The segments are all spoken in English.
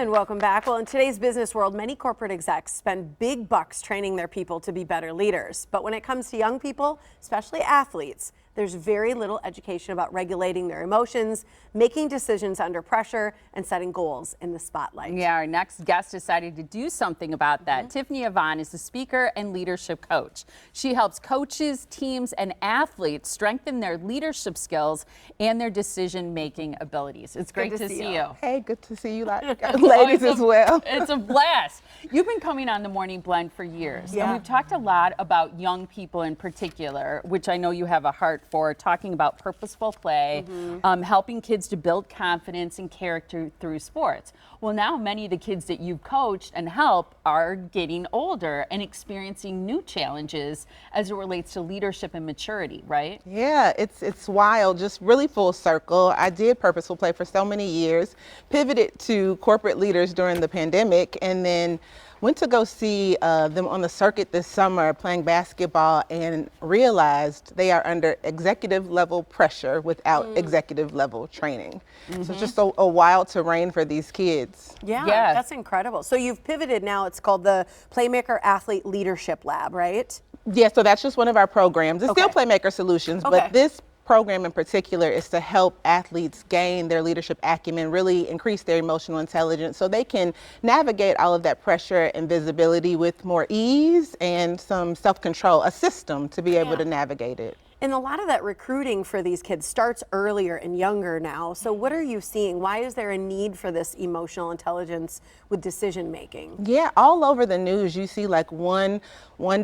And welcome back. Well, in today's business world, many corporate execs spend big bucks training their people to be better leaders. But when it comes to young people, especially athletes, there's very little education about regulating their emotions, making decisions under pressure, and setting goals in the spotlight. Yeah, our next guest decided to do something about that. Tiffany Yvonne is a speaker and leadership coach. She helps coaches, teams, and athletes strengthen their leadership skills and their decision-making abilities. It's great to see you. Hey, good to see you ladies as well. It's a blast. You've been coming on the Morning Blend for years, and we've talked a lot about young people in particular, which I know you have a heart for, talking about purposeful play, helping kids to build confidence and character through sports. Well, now many of the kids that you've coached and helped are getting older and experiencing new challenges as it relates to leadership and maturity, right? Yeah, it's wild, just really full circle. I did purposeful play for so many years, pivoted to corporate leaders during the pandemic, and then went to go see them on the circuit this summer playing basketball and realized they are under executive level pressure without executive level training. So it's just a wild terrain for these kids. Yeah, that's incredible. So you've pivoted now. It's called the Playmaker Athlete Leadership Lab, right? Yeah, so that's just one of our programs. It's still Playmaker Solutions, but this program in particular is to help athletes gain their leadership acumen, really increase their emotional intelligence so they can navigate all of that pressure and visibility with more ease and some self-control, a system to be able to navigate it. And a lot of that recruiting for these kids starts earlier and younger now. So what are you seeing? Why is there a need for this emotional intelligence with decision making? Yeah, all over the news you see like one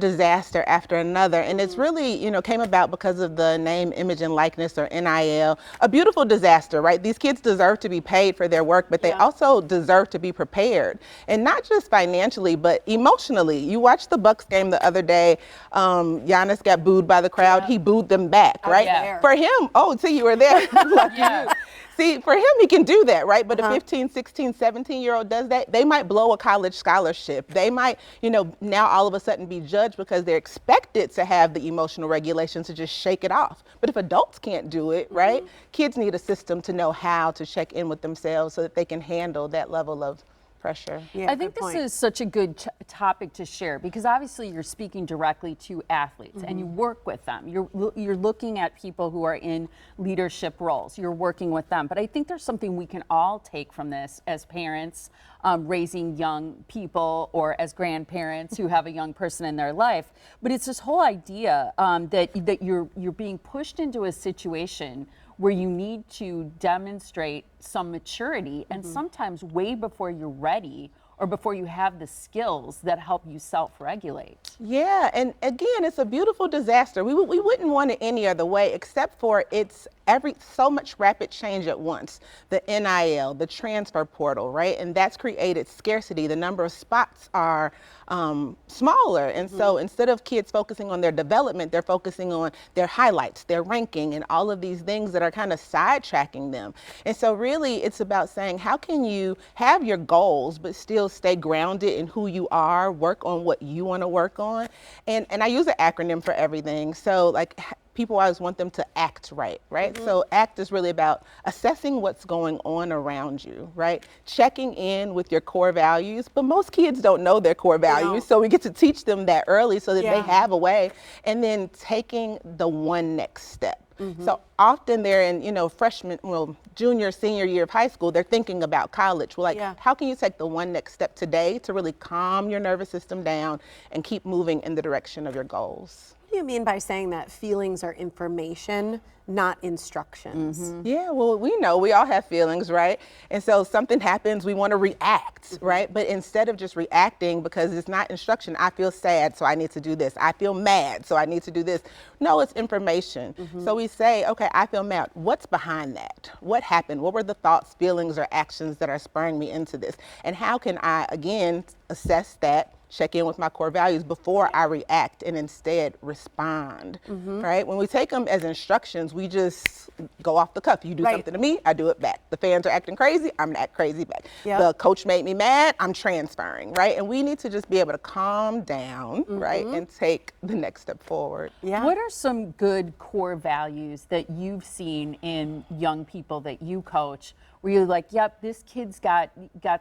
disaster after another, and it's really, came about because of the name, image, and likeness, or NIL. A beautiful disaster, right? These kids deserve to be paid for their work, but they also deserve to be prepared, and not just financially, but emotionally. You watched the Bucks game the other day. Giannis got booed by the crowd. He booed them back, right? For him, see, you were there. You. See, for him, he can do that, right? But a 15, 16, 17-year-old does that, they might blow a college scholarship. They might, now all of a sudden be judged because they're expected to have the emotional regulation to just shake it off. But if adults can't do it, right? Kids need a system to know how to check in with themselves so that they can handle that level of pressure. I think this is such a good topic to share because obviously you're speaking directly to athletes and you work with them. You're looking at people who are in leadership roles. You're working with them. But I think there's something we can all take from this as parents raising young people or as grandparents who have a young person in their life. But it's this whole idea that you're being pushed into a situation where you need to demonstrate some maturity and sometimes way before you're ready or before you have the skills that help you self-regulate. Yeah, and again, it's a beautiful disaster. We wouldn't want it any other way except for it's so much rapid change at once. The NIL, the transfer portal, right? And that's created scarcity. The number of spots are smaller. And so instead of kids focusing on their development, they're focusing on their highlights, their ranking, and all of these things that are kind of sidetracking them. And so really it's about saying, how can you have your goals, but still stay grounded in who you are, work on what you want to work on. And I use an acronym for everything. So like, people always want them to act right? So ACT is really about assessing what's going on around you, right? Checking in with your core values, but most kids don't know their core values, so we get to teach them that early so that they have a way, and then taking the one next step. So often they're in, freshman, junior, senior year of high school, they're thinking about college. Well, like, how can you take the one next step today to really calm your nervous system down and keep moving in the direction of your goals? What do you mean by saying that feelings are information, not instructions? Yeah, well, we know we all have feelings, right? And so something happens, we want to react, right? But instead of just reacting because it's not instruction, I feel sad, so I need to do this. I feel mad, so I need to do this. No, it's information. So we say, okay, I feel mad. What's behind that? What happened? What were the thoughts, feelings, or actions that are spurring me into this? And how can I, again, assess that, check in with my core values before I react and instead respond, right? When we take them as instructions, we just go off the cuff. You do something to me, I do it back. The fans are acting crazy, I'm gonna act crazy back. The coach made me mad, I'm transferring, right? And we need to just be able to calm down, right? And take the next step forward. What are some good core values that you've seen in young people that you coach where you're like, yep, this kid's got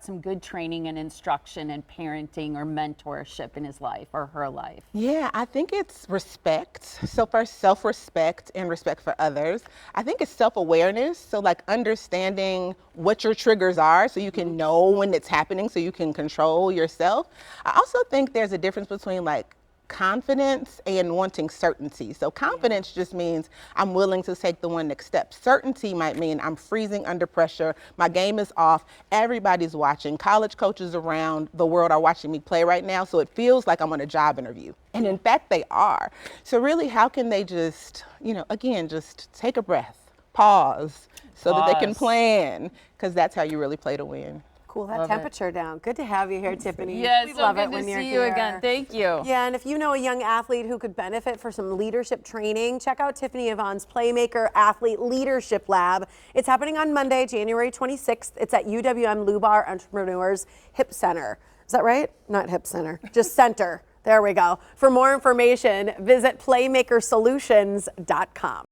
some good training and instruction and parenting or mentorship in his life or her life? Yeah, I think it's respect. So first, self-respect and respect for others. I think it's self-awareness. So like understanding what your triggers are so you can know when it's happening so you can control yourself. I also think there's a difference between like confidence and wanting certainty. So confidence just means I'm willing to take the one next step. Certainty might mean I'm freezing under pressure, my game is off, everybody's watching, college coaches around the world are watching me play right now, so it feels like I'm on a job interview. And in fact, they are. So really, how can they just, again, just take a breath, pause, so that they can plan, because that's how you really play to win. Cool that temperature down. Good to have you here, Tiffany. Yeah, we so love good it when to you're see here. you again. Thank you. Yeah, and if you know a young athlete who could benefit for some leadership training, check out Tiffany Yvonne's Playmaker Athlete Leadership Lab. It's happening on Monday, January 26th. It's at UWM Lubar Entrepreneurs Hip Center. Is that right? Not Hip Center, just Center. There we go. For more information, visit playmakersolutions.com.